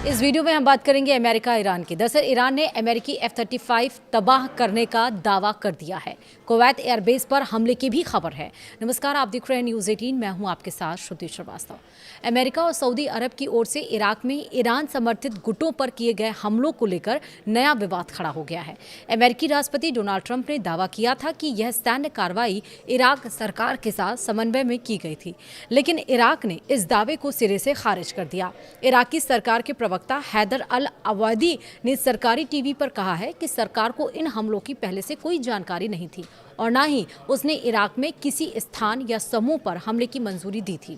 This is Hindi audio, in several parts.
इस वीडियो में हम बात करेंगे अमेरिका ईरान की। दरअसल ईरान ने अमेरिकी F-35 तबाह करने का दावा कर दिया है। कुवैत एयरबेस पर हमले की भी खबर है। नमस्कार, आप देख रहे हैं न्यूज़ 18। मैं हूं आपके साथ श्रुति श्रीवास्तव। अमेरिका और सऊदी अरब की ओर से इराक में ईरान समर्थित गुटों पर किए गए हमलों को लेकर नया विवाद खड़ा हो गया है। अमेरिकी राष्ट्रपति डोनाल्ड ट्रंप ने दावा किया था कि यह सैन्य कार्रवाई इराक सरकार के साथ समन्वय में की गई थी, लेकिन इराक ने इस दावे को सिरे से खारिज कर दिया। इराकी सरकार के प्रवक्ता हैदर अल अवादी ने सरकारी टीवी पर कहा है कि सरकार को इन हमलों की पहले से कोई जानकारी नहीं थी और न ही उसने इराक में किसी स्थान या समूह पर हमले की मंजूरी दी थी।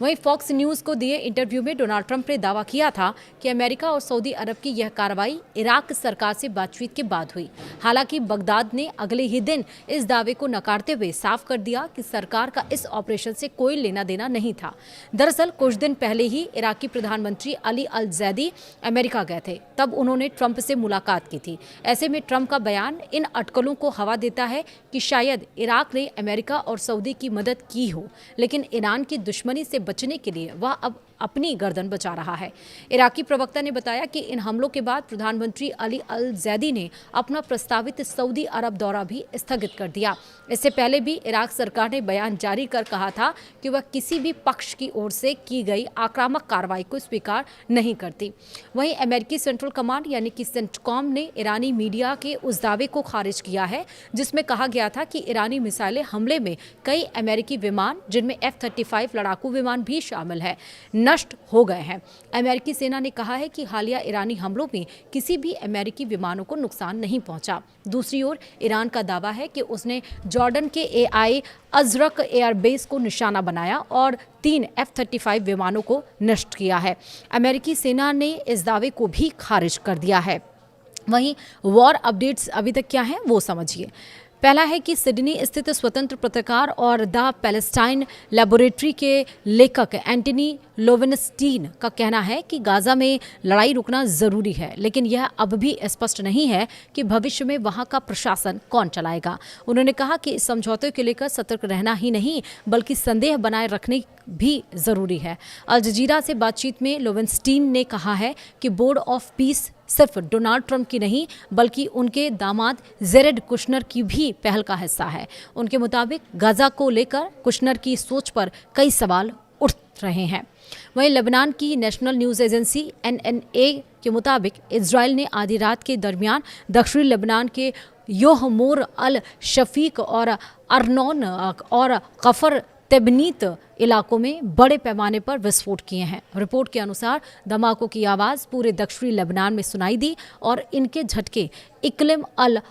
वहीं फॉक्स न्यूज़ को दिए इंटरव्यू में डोनाल्ड ट्रंप ने दावा किया था कि अमेरिका और सऊदी अरब की यह कार्रवाई इराक सरकार से बातचीत के बाद हुई। हालांकि बगदाद ने अगले ही दिन इस दावे को नकारते हुए साफ कर दिया कि सरकार का इस ऑपरेशन से कोई लेना देना नहीं था। दरअसल कुछ दिन पहले ही इराकी प्रधानमंत्री अली अल जैदी अमेरिका गए थे, तब उन्होंने ट्रंप से मुलाकात की थी। ऐसे में ट्रंप का बयान इन अटकलों को हवा देता है कि शायद इराक ने अमेरिका और सऊदी की मदद की हो, लेकिन ईरान की दुश्मनी से बचने के लिए वह अब अपनी गर्दन बचा रहा है। इराकी प्रवक्ता ने बताया कि इन हमलों के बाद प्रधानमंत्री अली अल जैदी ने अपना प्रस्तावित सऊदी अरब दौरा भी स्थगित कर दिया। इससे पहले भी इराक सरकार ने बयान जारी कर कहा था कि वह किसी भी पक्ष की ओर से की गई आक्रामक कार्रवाई को स्वीकार नहीं करती। वहीं अमेरिकी सेंट्रल कमांड यानी कि सेंटकॉम ने ईरानी मीडिया के उस दावे को खारिज किया है जिसमें कहा गया था कि ईरानी मिसाइल हमले में कई अमेरिकी विमान, जिनमें F-35 लड़ाकू विमान भी शामिल है, नष्ट हो गए हैं। अमेरिकी सेना ने कहा है कि हालिया ईरानी हमलों में किसी भी अमेरिकी विमानों को नुकसान नहीं पहुंचा। दूसरी ओर ईरान का दावा है कि उसने जॉर्डन के AI अजरक एयरबेस को निशाना बनाया और 3 F-35 विमानों को नष्ट किया है। अमेरिकी सेना ने इस दावे को भी खारिज कर दिया है। वहीं वॉर अपडेट्स अभी तक क्या हैं वो समझिए। पहला है कि सिडनी स्थित स्वतंत्र पत्रकार और द पैलेस्टाइन लेबोरेटरी के लेखक एंटनी लोवेनस्टीन का कहना है कि गाजा में लड़ाई रुकना जरूरी है, लेकिन यह अब भी स्पष्ट नहीं है कि भविष्य में वहां का प्रशासन कौन चलाएगा। उन्होंने कहा कि इस समझौते को लेकर सतर्क रहना ही नहीं बल्कि संदेह बनाए रखने भी जरूरी है। अल जजीरा से बातचीत में लोवेनस्टीन ने कहा है कि बोर्ड ऑफ पीस सिर्फ डोनाल्ड ट्रंप की नहीं बल्कि उनके दामाद जेरेड कुशनर की भी पहल का हिस्सा है। उनके मुताबिक गाजा को लेकर कुशनर की सोच पर कई सवाल उठ रहे हैं। वहीं लेबनान की नेशनल न्यूज़ एजेंसी NNA के मुताबिक इजराइल ने आधी रात के दरमियान दक्षिणी लेबनान के योहमोर अल शफीक और अरनौन और कफर तेबनीत इलाकों में बड़े पैमाने पर विस्फोट किए हैं। रिपोर्ट के अनुसार धमाकों की आवाज़ पूरे दक्षिणी लेबनान में सुनाई दी और इनके झटके इक्लिम अल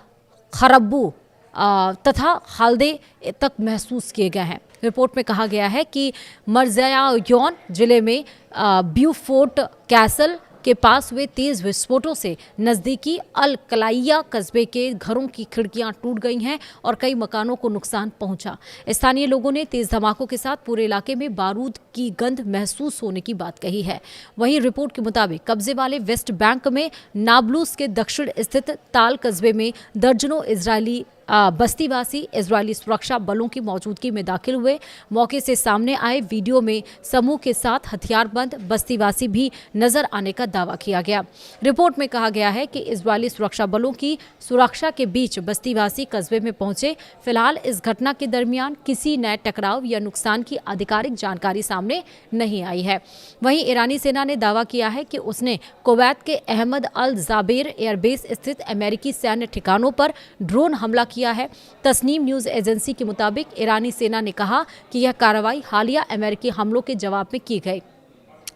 खरब्बू तथा हाल्दे तक महसूस किए गए हैं। रिपोर्ट में कहा गया है कि मर्ज़ायोन जिले में ब्यूफोर्ट कैसल के पास हुए तेज विस्फोटों से नज़दीकी अल कलाइया कस्बे के घरों की खिड़कियां टूट गई हैं और कई मकानों को नुकसान पहुंचा। स्थानीय लोगों ने तेज धमाकों के साथ पूरे इलाके में बारूद की गंध महसूस होने की बात कही है। वहीं रिपोर्ट के मुताबिक कब्जे वाले वेस्ट बैंक में नाब्लूस के दक्षिण स्थित ताल कस्बे में दर्जनों इजरायली बस्तीवासी इजरायली सुरक्षा बलों की मौजूदगी में दाखिल हुए। मौके से सामने आए वीडियो में समूह के साथ हथियारबंद बस्तीवासी भी नजर आने का दावा किया गया। रिपोर्ट में कहा गया है कि इजरायली सुरक्षा बलों की सुरक्षा के बीच बस्तीवासी कस्बे में पहुंचे। फिलहाल इस घटना के दरमियान किसी नए टकराव या नुकसान की आधिकारिक जानकारी सामने नहीं आई है। वहीं ईरानी सेना ने दावा किया है कि उसने कुवैत के अहमद अल जाबेर एयरबेस स्थित अमेरिकी सैन्य ठिकानों पर ड्रोन हमला किया है। तस्नीम न्यूज़ एजेंसी के मुताबिक ईरानी सेना ने कहा कि यह कार्रवाई हालिया अमेरिकी हमलों के जवाब में की गई।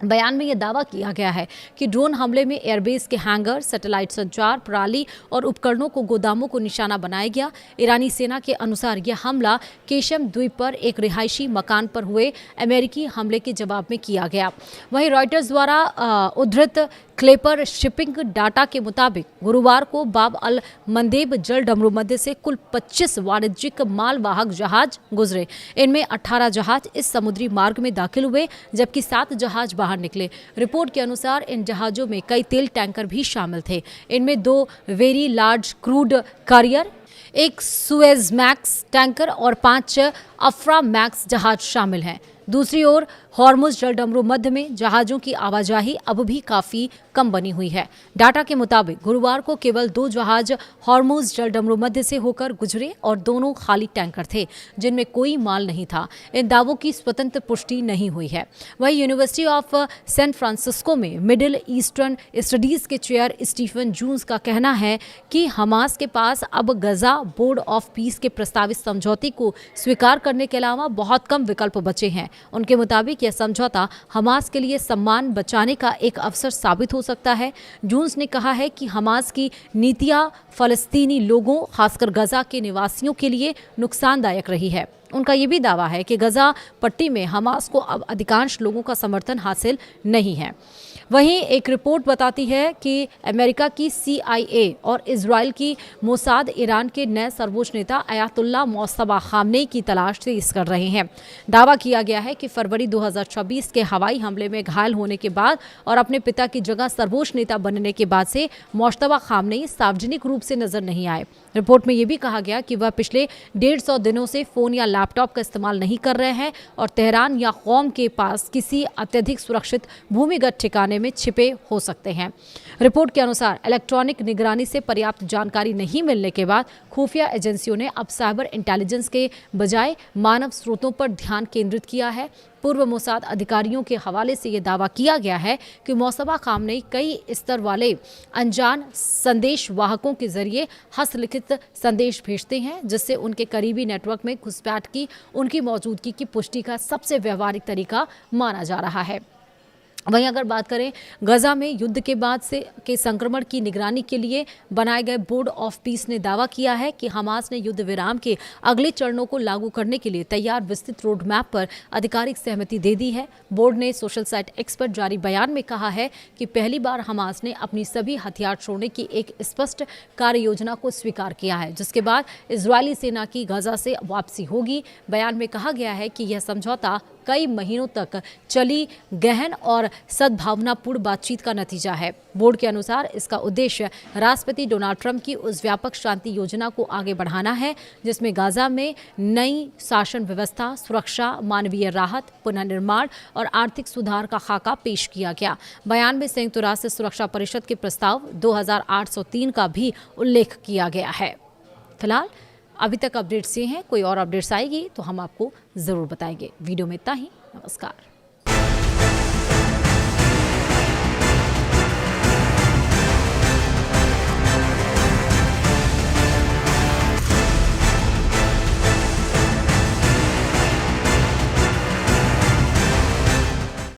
बयान में यह दावा किया गया है कि ड्रोन हमले में एयरबेस के हैंगर, सैटेलाइट संचार प्रणाली और उपकरणों को गोदामों को निशाना बनाया गया। ईरानी सेना के अनुसार यह हमला केशम द्वीप पर एक रिहायशी मकान पर हुए अमेरिकी हमले के जवाब में किया गया। वहीं रॉयटर्स द्वारा उद्धृत क्लेपर शिपिंग डाटा के मुताबिक गुरुवार को बाब अल मंदेब जल डमरू मध्य से कुल 25 वाणिज्यिक मालवाहक जहाज गुजरे। इनमें 18 जहाज इस समुद्री मार्ग में दाखिल हुए जबकि 7 जहाज बाहर निकले। रिपोर्ट के अनुसार इन जहाजों में कई तेल टैंकर भी शामिल थे। इनमें 2 वेरी लार्ज क्रूड कैरियर, एक सुएज मैक्स टैंकर और 5 अफ्रा मैक्स जहाज शामिल हैं। दूसरी ओर हॉर्मुज़ जलडमरू मध्य में जहाजों की आवाजाही अब भी काफी कम बनी हुई है। डाटा के मुताबिक गुरुवार को केवल 2 जहाज हॉर्मुज़ जलडमरू मध्य से होकर गुजरे और दोनों खाली टैंकर थे जिनमें कोई माल नहीं था। इन दावों की स्वतंत्र पुष्टि नहीं हुई है। वहीं यूनिवर्सिटी ऑफ सैन फ्रांसिस्को में मिडिल ईस्टर्न स्टडीज के चेयर स्टीफन जून्स का कहना है कि हमास के पास अब गजा बोर्ड ऑफ पीस के प्रस्तावित समझौते को स्वीकार करने के अलावा बहुत कम विकल्प बचे हैं। उनके मुताबिक यह समझौता हमास के लिए सम्मान बचाने का एक अवसर साबित हो सकता है। जून्स ने कहा है कि हमास की नीतियां फलस्तीनी लोगों, खासकर गजा के निवासियों के लिए नुकसानदायक रही है। उनका ये भी दावा है कि गजा पट्टी में हमास को अब अधिकांश लोगों का समर्थन हासिल नहीं है। वहीं एक रिपोर्ट बताती है कि अमेरिका की CIA और इजराइल की मोसाद ईरान के नए सर्वोच्च नेता अयातुल्ला मोस्तफा खामनेई की तलाश तेज कर रहे हैं। दावा किया गया है कि फरवरी 2026 के हवाई हमले में घायल होने के बाद और अपने पिता की जगह सर्वोच्च नेता बनने के बाद से मोस्तफा खामनेई सार्वजनिक रूप से नजर नहीं आए। रिपोर्ट में यह भी कहा गया कि वह पिछले 150 दिनों से फोन या लैपटॉप का इस्तेमाल नहीं कर रहे हैं और तेहरान या कौम के पास किसी अत्यधिक सुरक्षित भूमिगत ठिकाने में छिपे हो सकते हैं। रिपोर्ट के अनुसार इलेक्ट्रॉनिक निगरानी से पर्याप्त जानकारी नहीं मिलने के बाद खुफिया एजेंसियों ने अब साइबर इंटेलिजेंस के बजाय मानव स्रोतों पर ध्यान केंद्रित किया है। पूर्व मोसाद अधिकारियों के हवाले से यह दावा किया गया है कि मोस्तफा खामनेई कई स्तर वाले अनजान संदेश वाहकों के जरिए हस्तलिखित संदेश भेजते हैं, जिससे उनके करीबी नेटवर्क में घुसपैठ की उनकी मौजूदगी की पुष्टि का सबसे व्यवहारिक तरीका माना जा रहा है। वहीं अगर बात करें गजा में युद्ध के बाद से के संक्रमण की निगरानी के लिए बनाए गए बोर्ड ऑफ पीस ने दावा किया है कि हमास ने युद्ध विराम के अगले चरणों को लागू करने के लिए तैयार विस्तृत रोड मैप पर आधिकारिक सहमति दे दी है। बोर्ड ने सोशल साइट एक्स पर जारी बयान में कहा है कि पहली बार हमास ने अपनी सभी हथियार छोड़ने की एक स्पष्ट कार्य योजना को स्वीकार किया है, जिसके बाद इजरायली सेना की गजा से वापसी होगी। बयान में कहा गया है कि यह समझौता कई महीनों तक चली गहन और सद्भावनापूर्ण बातचीत का नतीजा है। बोर्ड के अनुसार इसका उद्देश्य राष्ट्रपति डोनाल्ड ट्रंप की उस व्यापक शांति योजना को आगे बढ़ाना है जिसमें गाजा में नई शासन व्यवस्था, सुरक्षा, मानवीय राहत, पुनर्निर्माण और आर्थिक सुधार का खाका पेश किया गया। बयान में संयुक्त राष्ट्र सुरक्षा परिषद के प्रस्ताव 2803 का भी उल्लेख किया गया है। फिलहाल अभी तक अपडेट्स ये हैं। कोई और अपडेट्स आएगी तो हम आपको ज़रूर बताएंगे। वीडियो में इतना ही। नमस्कार।